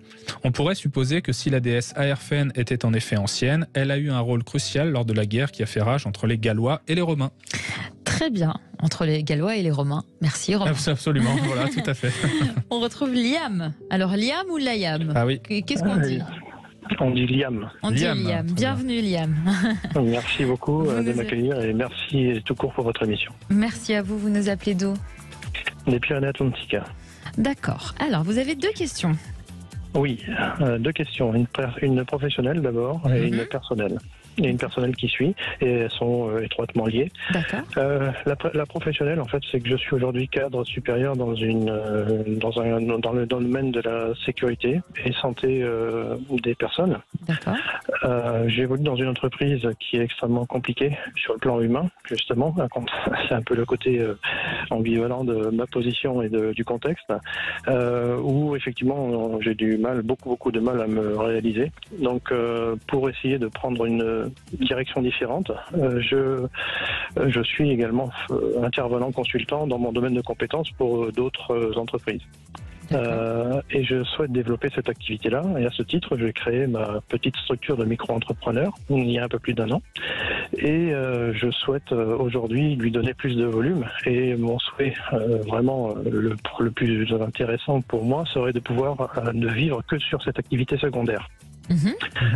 On pourrait supposer que si la déesse Aerfen était en effet ancienne, elle a eu un rôle crucial lors de la guerre qui a fait rage entre les Gallois et les Romains.
Très bien, entre les Gallois et les Romains. Merci Romain.
Absolument, voilà, tout à fait.
On retrouve Liam. Alors Liam ou Layam?
Ah oui.
Qu'est-ce qu'on dit?
On dit Liam.
On dit Liam. Bienvenue Liam.
Merci beaucoup de m'accueillir et merci tout court pour votre émission.
Merci à vous, vous nous appelez d'où?
Les Pyrénées-Atlantiques.
D'accord. Alors, vous avez 2 questions.
Oui, 2 questions. Une professionnelle d'abord et une personnelle. Il y a une personnelle qui suit et elles sont étroitement liées.
D'accord.
La professionnelle, en fait, c'est que je suis aujourd'hui cadre supérieur dans le domaine de la sécurité et santé des personnes.
D'accord.
J'évolue dans une entreprise qui est extrêmement compliquée sur le plan humain, justement. C'est un peu le côté ambivalent de ma position et du contexte, où effectivement j'ai beaucoup de mal à me réaliser. Donc, pour essayer de prendre une direction différente, je suis également intervenant consultant dans mon domaine de compétences pour d'autres entreprises. Et je souhaite développer cette activité-là. Et à ce titre, j'ai créé ma petite structure de micro-entrepreneur il y a un peu plus d'1 an. Et je souhaite aujourd'hui lui donner plus de volume. Et mon souhait, vraiment le plus intéressant pour moi, serait de pouvoir ne vivre que sur cette activité secondaire.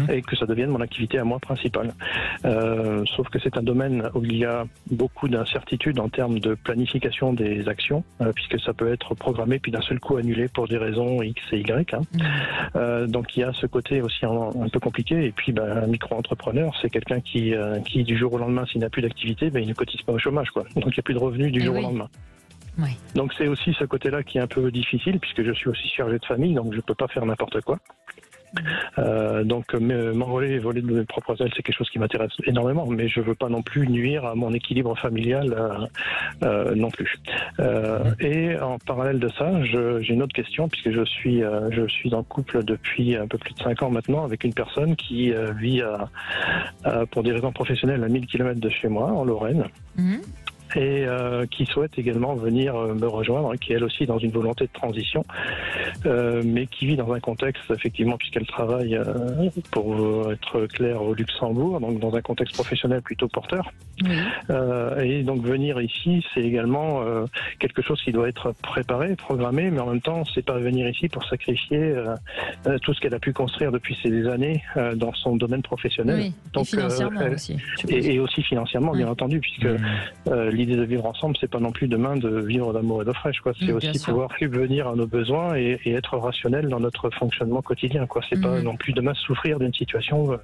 et que ça devienne mon activité à moi principale. Sauf que c'est un domaine où il y a beaucoup d'incertitudes en termes de planification des actions, puisque ça peut être programmé puis d'un seul coup annulé pour des raisons X et Y. Donc il y a ce côté aussi un peu compliqué. Et puis un micro-entrepreneur, c'est quelqu'un qui du jour au lendemain, s'il n'a plus d'activité, il ne cotise pas au chômage, quoi. Donc il n'y a plus de revenus du jour au lendemain.
Oui.
Donc c'est aussi ce côté-là qui est un peu difficile, puisque je suis aussi chargé de famille, donc je ne peux pas faire n'importe quoi. Donc m'envoler et voler de mes propres ailes, c'est quelque chose qui m'intéresse énormément, mais je veux pas non plus nuire à mon équilibre familial non plus. Et en parallèle de ça, j'ai une autre question, puisque je suis en couple depuis un peu plus de 5 ans maintenant avec une personne qui vit pour des raisons professionnelles à 1000 km de chez moi, en Lorraine. Et qui souhaite également venir me rejoindre, qui est elle aussi dans une volonté de transition, mais qui vit dans un contexte, effectivement, puisqu'elle travaille, pour être clair, au Luxembourg, donc dans un contexte professionnel plutôt porteur. Et donc venir ici, c'est également quelque chose qui doit être préparé, programmé, mais en même temps, c'est pas venir ici pour sacrifier tout ce qu'elle a pu construire depuis ces années dans son domaine professionnel.
Oui, donc, et financièrement aussi.
Et aussi financièrement, bien entendu, puisque l'idée de vivre ensemble, c'est pas non plus demain de vivre d'amour et d'eau fraîche, quoi. C'est aussi pouvoir subvenir à nos besoins et être rationnel dans notre fonctionnement quotidien, quoi. C'est pas non plus demain souffrir d'une situation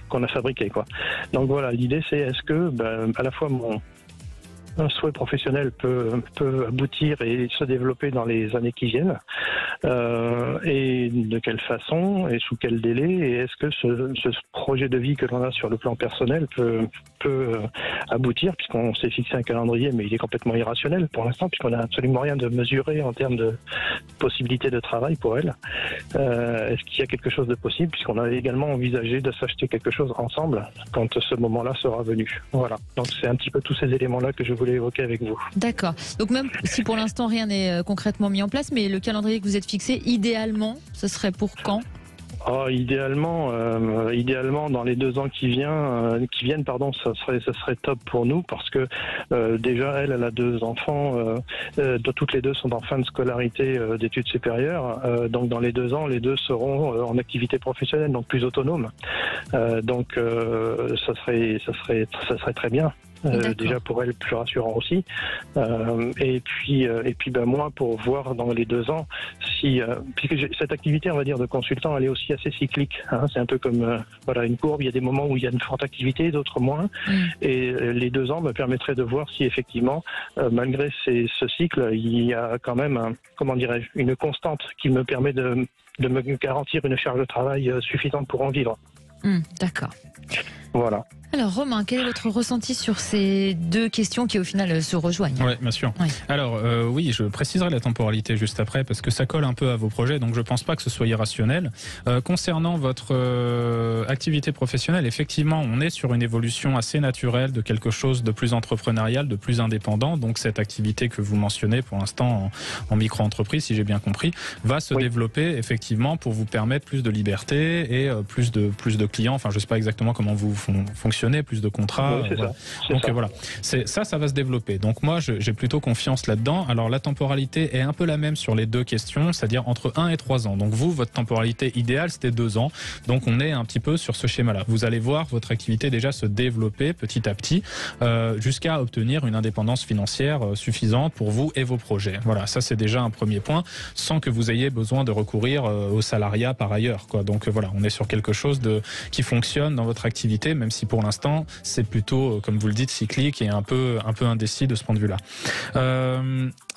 qu'on a fabriquée, quoi. Donc voilà, l'idée c'est est-ce que à la fois un souhait professionnel peut aboutir et se développer dans les années qui viennent, et de quelle façon et sous quel délai, et est-ce que ce projet de vie que l'on a sur le plan personnel peut aboutir, puisqu'on s'est fixé un calendrier, mais il est complètement irrationnel pour l'instant, puisqu'on n'a absolument rien de mesuré en termes de possibilités de travail pour elle. Est-ce qu'il y a quelque chose de possible, puisqu'on a également envisagé de s'acheter quelque chose ensemble quand ce moment-là sera venu. Voilà, donc c'est un petit peu tous ces éléments-là que je voulais évoquer avec vous.
D'accord. Donc même si pour l'instant rien n'est concrètement mis en place, mais le calendrier que vous êtes fixé, idéalement, ce serait pour quand ?
Idéalement, dans les 2 ans qui viennent, ça serait top pour nous, parce que déjà elle a 2 enfants, toutes les 2 sont en fin de scolarité d'études supérieures, donc dans les 2 ans, les 2 seront en activité professionnelle, donc plus autonomes. Donc ça serait très bien. Déjà pour elle, plus rassurant aussi. Et puis moi, pour voir dans les 2 ans si, puisque cette activité, on va dire, de consultant, elle est aussi assez cyclique. Hein, c'est un peu comme une courbe. Il y a des moments où il y a une forte activité, d'autres moins. Et les 2 ans me permettraient de voir si effectivement, malgré ce cycle, il y a quand même, une constante qui me permet de me garantir une charge de travail suffisante pour en vivre.
D'accord.
Voilà.
Alors Romain, quel est votre ressenti sur ces 2 questions qui au final se rejoignent ?
Oui, bien sûr. Oui. Alors oui, je préciserai la temporalité juste après, parce que ça colle un peu à vos projets, donc je ne pense pas que ce soit irrationnel. Concernant votre activité professionnelle, effectivement, on est sur une évolution assez naturelle de quelque chose de plus entrepreneurial, de plus indépendant. Donc cette activité que vous mentionnez pour l'instant en micro-entreprise, si j'ai bien compris, va se développer effectivement pour vous permettre plus de liberté et plus de clients. Enfin, je ne sais pas exactement comment vous fonctionnez, plus de contrats. Voilà. Ça va se développer. Donc moi, j'ai plutôt confiance là-dedans. Alors la temporalité est un peu la même sur les 2 questions, c'est-à-dire entre 1 et 3 ans. Donc vous, votre temporalité idéale, c'était 2 ans. Donc on est un petit peu sur ce schéma-là. Vous allez voir votre activité déjà se développer petit à petit jusqu'à obtenir une indépendance financière suffisante pour vous et vos projets. Voilà, ça c'est déjà un premier point, sans que vous ayez besoin de recourir au salariat par ailleurs, quoi. Donc voilà, on est sur quelque chose qui fonctionne dans votre activité, même si pour l'instant, c'est plutôt, comme vous le dites, cyclique et un peu indécis de ce point de vue-là.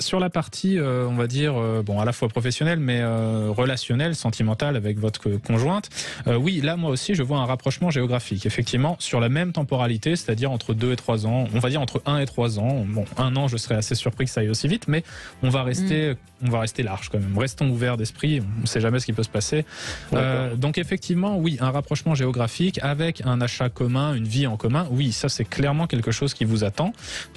Sur la partie, on va dire, à la fois professionnelle, mais relationnelle, sentimentale avec votre conjointe, oui, là, moi aussi, je vois un rapprochement géographique. Effectivement, sur la même temporalité, c'est-à-dire entre 2 et 3 ans, on va dire entre 1 et 3 ans. Bon, 1 an, je serais assez surpris que ça aille aussi vite, mais on va rester large quand même. Restons ouverts d'esprit, on ne sait jamais ce qui peut se passer. Donc effectivement, oui, un rapprochement géographique avec un achat commun, une vie en commun, oui, ça c'est clairement quelque chose qui vous attend.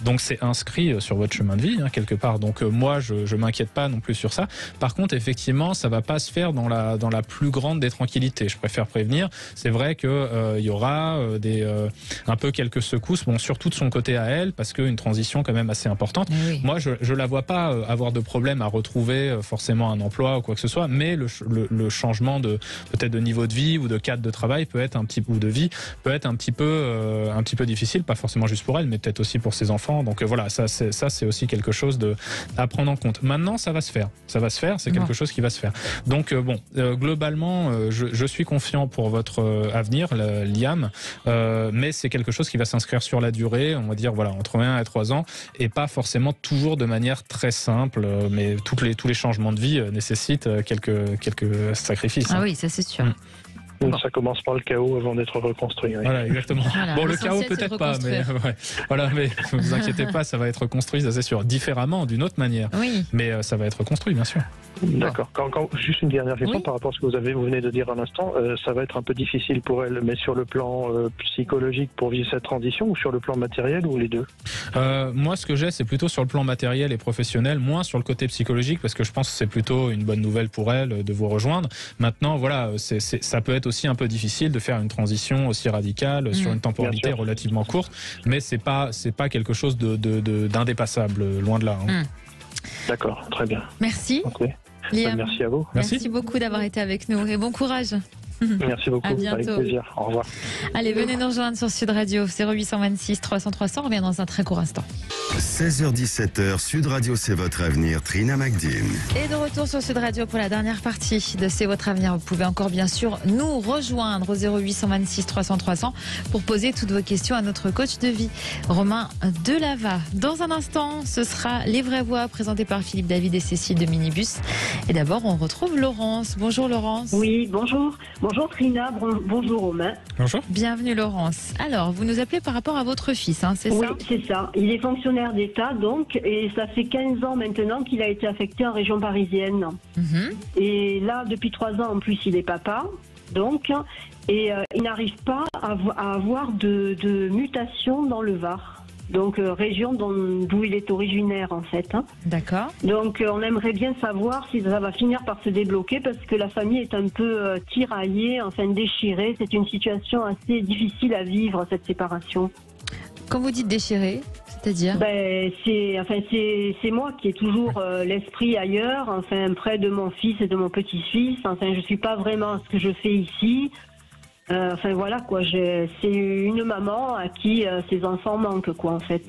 Donc c'est inscrit sur votre chemin de vie quelque part. Donc moi je m'inquiète pas non plus sur ça. Par contre effectivement ça va pas se faire dans la plus grande des tranquillités. Je préfère prévenir. C'est vrai que il y aura un peu quelques secousses, bon surtout de son côté à elle parce qu'une transition quand même assez importante.
Oui.
Moi je la vois pas avoir de problème à retrouver forcément un emploi ou quoi que ce soit, mais le changement de peut-être de niveau de vie ou de cadre de travail peut être un petit peu difficile, pas forcément juste pour elle, mais peut-être aussi pour ses enfants. Donc voilà, ça c'est aussi quelque chose à prendre en compte. Maintenant, ça va se faire, c'est quelque chose qui va se faire. Donc globalement, je suis confiant pour votre avenir, Liam, mais c'est quelque chose qui va s'inscrire sur la durée, on va dire voilà entre 1 et 3 ans, et pas forcément toujours de manière très simple, mais tous les changements de vie nécessitent quelques sacrifices.
Ah oui, ça c'est sûr.
Donc ça commence par le chaos avant d'être reconstruit. Oui.
Voilà, exactement.
Voilà,
bon, le chaos peut-être pas, mais voilà, mais ne vous inquiétez pas, ça va être reconstruit, ça c'est sûr, différemment, d'une autre manière.
Oui.
Mais ça va être reconstruit, bien sûr.
D'accord. Juste une dernière question par rapport à ce que vous venez de dire à l'instant. Ça va être un peu difficile pour elle, mais sur le plan psychologique pour vivre cette transition, ou sur le plan matériel, ou les deux?
Moi, ce que j'ai, c'est plutôt sur le plan matériel et professionnel, moins sur le côté psychologique, parce que je pense que c'est plutôt une bonne nouvelle pour elle de vous rejoindre. Maintenant, voilà, ça peut être aussi un peu difficile de faire une transition aussi radicale sur une temporalité relativement courte, mais c'est pas quelque chose d'indépassable, loin de là.
D'accord, très bien.
Merci.
Okay.
Liam,
merci à vous.
Merci beaucoup d'avoir été avec nous et bon courage.
Merci beaucoup,
à bientôt.
avec plaisir. Au revoir.
Allez, venez nous rejoindre sur Sud Radio 0826 300 300. On revient dans un très court instant.
16h-17h, Sud Radio, c'est votre avenir. Trina McDean.
Et de retour sur Sud Radio pour la dernière partie de C'est votre avenir. Vous pouvez encore bien sûr nous rejoindre au 0826 300 300 pour poser toutes vos questions à notre coach de vie, Romain Delava. Dans un instant, ce sera Les Vraies Voix présenté par Philippe David et Cécile de Minibus. Et d'abord, on retrouve Laurence. Bonjour Laurence.
Oui, bonjour. Bonjour Trina, bonjour Romain.
Bonjour.
Bienvenue Laurence. Alors, vous nous appelez par rapport à votre fils, c'est ça?
Oui, c'est ça. Il est fonctionnaire d'État, donc, et ça fait 15 ans maintenant qu'il a été affecté en région parisienne. Et là, depuis 3 ans, en plus, il est papa, donc, et il n'arrive pas à avoir de mutation dans le Var. Donc région d'où il est originaire en fait.
D'accord.
Donc on aimerait bien savoir si ça va finir par se débloquer parce que la famille est un peu tiraillée, enfin déchirée. C'est une situation assez difficile à vivre cette séparation.
Quand vous dites déchirée, c'est-à-dire
c'est moi qui ai toujours l'esprit ailleurs, enfin près de mon fils et de mon petit-fils. Enfin je suis pas vraiment à ce que je fais ici. Enfin voilà quoi, c'est une maman à qui ses enfants manquent quoi en fait.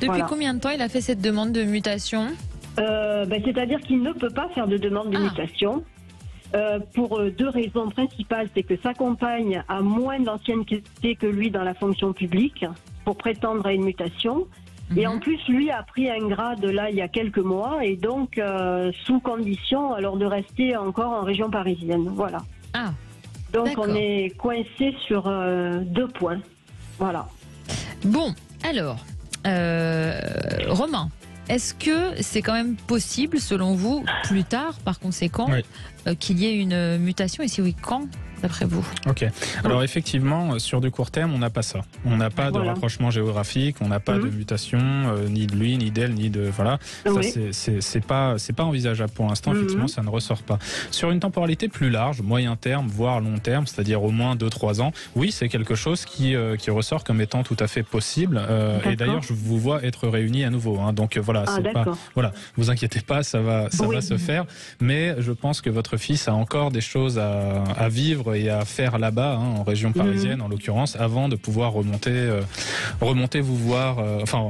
Depuis combien de temps il a fait cette demande de mutation?
C'est-à-dire qu'il ne peut pas faire de demande de mutation pour 2 raisons principales. C'est que sa compagne a moins d'ancienneté que lui dans la fonction publique pour prétendre à une mutation. Et en plus, lui a pris un grade là il y a quelques mois et donc sous condition alors de rester encore en région parisienne. Voilà.
Ah.
Donc
D'accord.
on est coincé sur 2 points. Voilà.
Bon, alors, Romain, est-ce que c'est quand même possible, selon vous, plus tard, par conséquent, qu'il y ait une mutation? Et si oui, quand, d'après vous?
Ok. Alors effectivement, sur du court terme, on n'a pas ça. On n'a pas de rapprochement géographique, on n'a pas de mutation, ni de lui, ni d'elle, ni de voilà. Ça, c'est pas envisageable pour l'instant. Effectivement, ça ne ressort pas. Sur une temporalité plus large, moyen terme, voire long terme, c'est-à-dire au moins 2-3 ans, oui, c'est quelque chose qui ressort comme étant tout à fait possible. Et d'ailleurs, je vous vois être réunis à nouveau. Donc voilà, vous inquiétez pas, ça va se faire. Mais je pense que votre fils a encore des choses à vivre et à faire là-bas, en région parisienne en l'occurrence, avant de pouvoir remonter vous voir,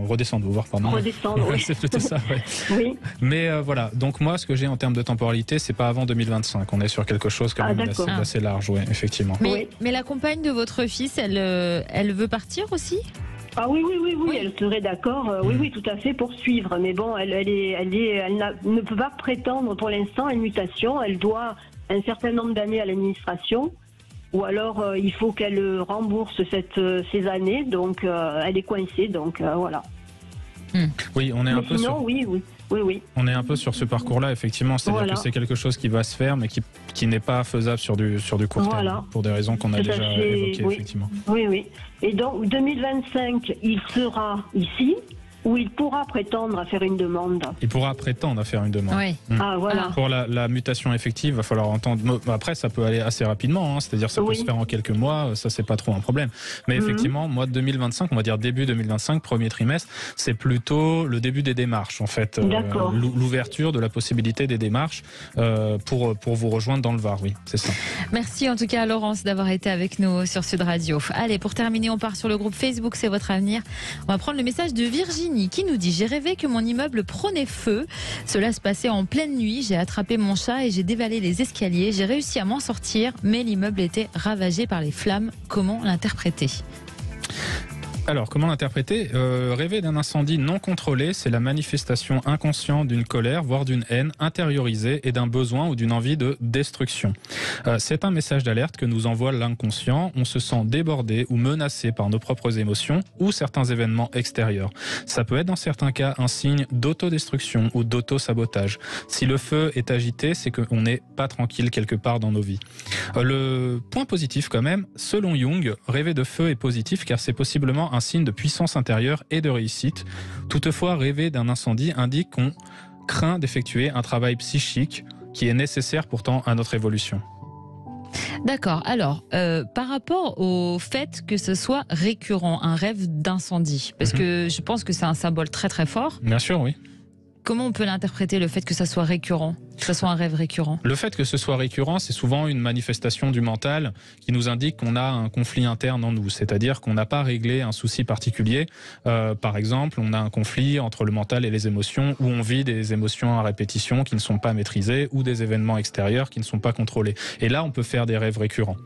redescendre vous voir, pardon.
Redescendre, oui.
C'est plutôt ça, oui. Mais voilà, donc moi, ce que j'ai en termes de temporalité, c'est pas avant 2025. On est sur quelque chose quand même d'assez large, effectivement.
Mais la compagne de votre fils, elle veut partir aussi?
Ah oui, elle serait d'accord, oui, tout à fait, pour suivre. Mais bon, elle ne peut pas prétendre pour l'instant à une mutation. Elle doit un certain nombre d'années à l'administration, ou alors il faut qu'elle rembourse ces années, donc elle est coincée, donc voilà.
Oui, on est un peu
sinon, oui.
On est un peu sur ce parcours-là, effectivement. C'est-à-dire que c'est quelque chose qui va se faire, mais qui n'est pas faisable sur du court terme, pour des raisons qu'on a déjà évoquées, effectivement.
Oui. Et donc, 2025, il sera ici, où il pourra prétendre à faire une demande.
Il pourra prétendre à faire une demande.
Oui.
Ah, voilà.
Pour la mutation effective, il va falloir entendre. Après, ça peut aller assez rapidement, c'est-à-dire ça peut se faire en quelques mois, ça c'est pas trop un problème. Mais effectivement, mois de 2025, on va dire début 2025, premier trimestre, c'est plutôt le début des démarches, en fait. L'ouverture de la possibilité des démarches pour vous rejoindre dans le Var, oui, c'est ça.
Merci en tout cas à Laurence d'avoir été avec nous sur Sud Radio. Allez, pour terminer, on part sur le groupe Facebook C'est votre avenir. On va prendre le message de Virginie qui nous dit: j'ai rêvé que mon immeuble prenait feu. Cela se passait en pleine nuit. J'ai attrapé mon chat et j'ai dévalé les escaliers. J'ai réussi à m'en sortir, mais l'immeuble était ravagé par les flammes. Comment l'interpréter ?
Alors, comment l'interpréter ? Rêver d'un incendie non contrôlé, c'est la manifestation inconsciente d'une colère, voire d'une haine intériorisée et d'un besoin ou d'une envie de destruction. C'est un message d'alerte que nous envoie l'inconscient. On se sent débordé ou menacé par nos propres émotions ou certains événements extérieurs. Ça peut être dans certains cas un signe d'autodestruction ou d'auto-sabotage. Si le feu est agité, c'est qu'on n'est pas tranquille quelque part dans nos vies. Le point positif quand même, selon Jung, rêver de feu est positif car c'est possiblement un signe de puissance intérieure et de réussite. Toutefois, rêver d'un incendie indique qu'on craint d'effectuer un travail psychique qui est nécessaire pourtant à notre évolution.
D'accord. Alors, par rapport au fait que ce soit récurrent, un rêve d'incendie, parce que je pense que c'est un symbole très très fort.
Bien sûr, oui.
Comment on peut l'interpréter, le fait que ça soit récurrent, que ça soit un rêve récurrent ?
Le fait que ce soit récurrent, c'est souvent une manifestation du mental qui nous indique qu'on a un conflit interne en nous, c'est-à-dire qu'on n'a pas réglé un souci particulier. Par exemple, on a un conflit entre le mental et les émotions, où on vit des émotions à répétition qui ne sont pas maîtrisées, ou des événements extérieurs qui ne sont pas contrôlés. Et là, on peut faire des rêves récurrents.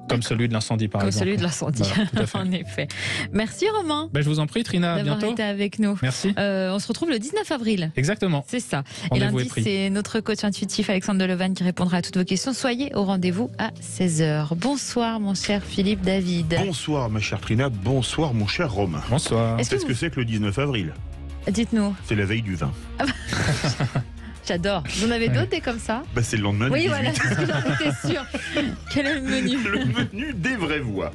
Comme celui de l'incendie, par exemple.
Comme celui de l'incendie, voilà, en effet. Merci Romain.
Je vous en prie, Trina, à bientôt.
D'avoir été avec nous.
Merci.
On se retrouve le 19 avril.
Exactement.
C'est ça.
Rendez-vous
et lundi, c'est notre coach intuitif Alexandre Delevanne qui répondra à toutes vos questions. Soyez au rendez-vous à 16h. Bonsoir, mon cher Philippe David.
Bonsoir, ma chère Trina. Bonsoir, mon cher Romain.
Bonsoir.
Qu'est-ce que c'est que le 19 avril ?
Dites-nous.
C'est la veille du vin.
J'adore. Vous en avez d'autres des comme ça ?
C'est le lendemain du 18.
Oui, voilà, c'est ce que j'en étais sûre. Quel est le menu ?
Le menu des vraies voix.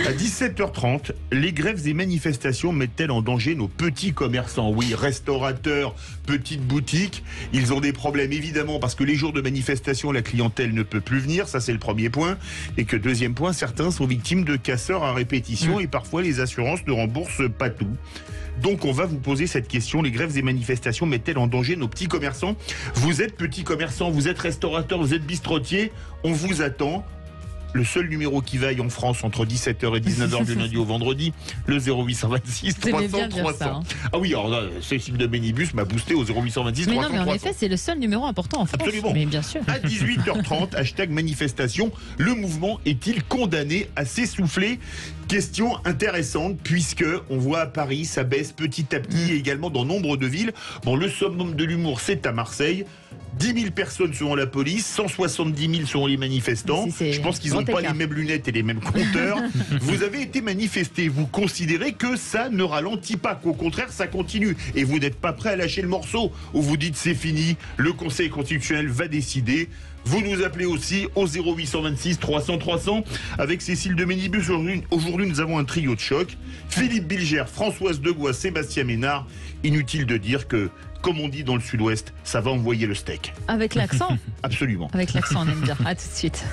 À 17h30, les grèves et manifestations mettent-elles en danger nos petits commerçants ? Oui, restaurateurs, petites boutiques. Ils ont des problèmes, évidemment, parce que les jours de manifestation, la clientèle ne peut plus venir. Ça, c'est le premier point. Et que deuxième point, certains sont victimes de casseurs à répétition et parfois les assurances ne remboursent pas tout. Donc on va vous poser cette question: les grèves et manifestations mettent-elles en danger nos petits commerçants ? Vous êtes petits commerçants, vous êtes restaurateurs, vous êtes bistrotiers, on vous attend. Le seul numéro qui vaille en France entre 17h et 19h du lundi au vendredi, le 0826 300 300.
Ça, hein.
Ah oui, alors là, Cécile de Bénibus m'a boosté au 0826 300
non, mais en
300.
effet, c'est le seul numéro important en France.
Absolument.
Mais bien sûr.
À 18h30, hashtag manifestation, le mouvement est-il condamné à s'essouffler ? Question intéressante, puisque on voit à Paris, ça baisse petit à petit, et également dans nombre de villes. Bon, le summum de l'humour, c'est à Marseille. 10 000 personnes seront la police, 170 000 seront les manifestants. Je pense qu'ils n'ont pas les mêmes lunettes et les mêmes compteurs. Vous avez été manifesté, vous considérez que ça ne ralentit pas, qu'au contraire ça continue. Et vous n'êtes pas prêt à lâcher le morceau, ou vous dites c'est fini, le Conseil constitutionnel va décider. Vous nous appelez aussi au 0826 300 300 avec Cécile de Ménibus. Aujourd'hui, nous avons un trio de choc. Philippe Bilger, Françoise Degois, Sébastien Ménard. Inutile de dire que, comme on dit dans le sud-ouest, ça va envoyer le steak.
Avec l'accent ?
Absolument.
Avec l'accent, on aime bien. À tout de suite.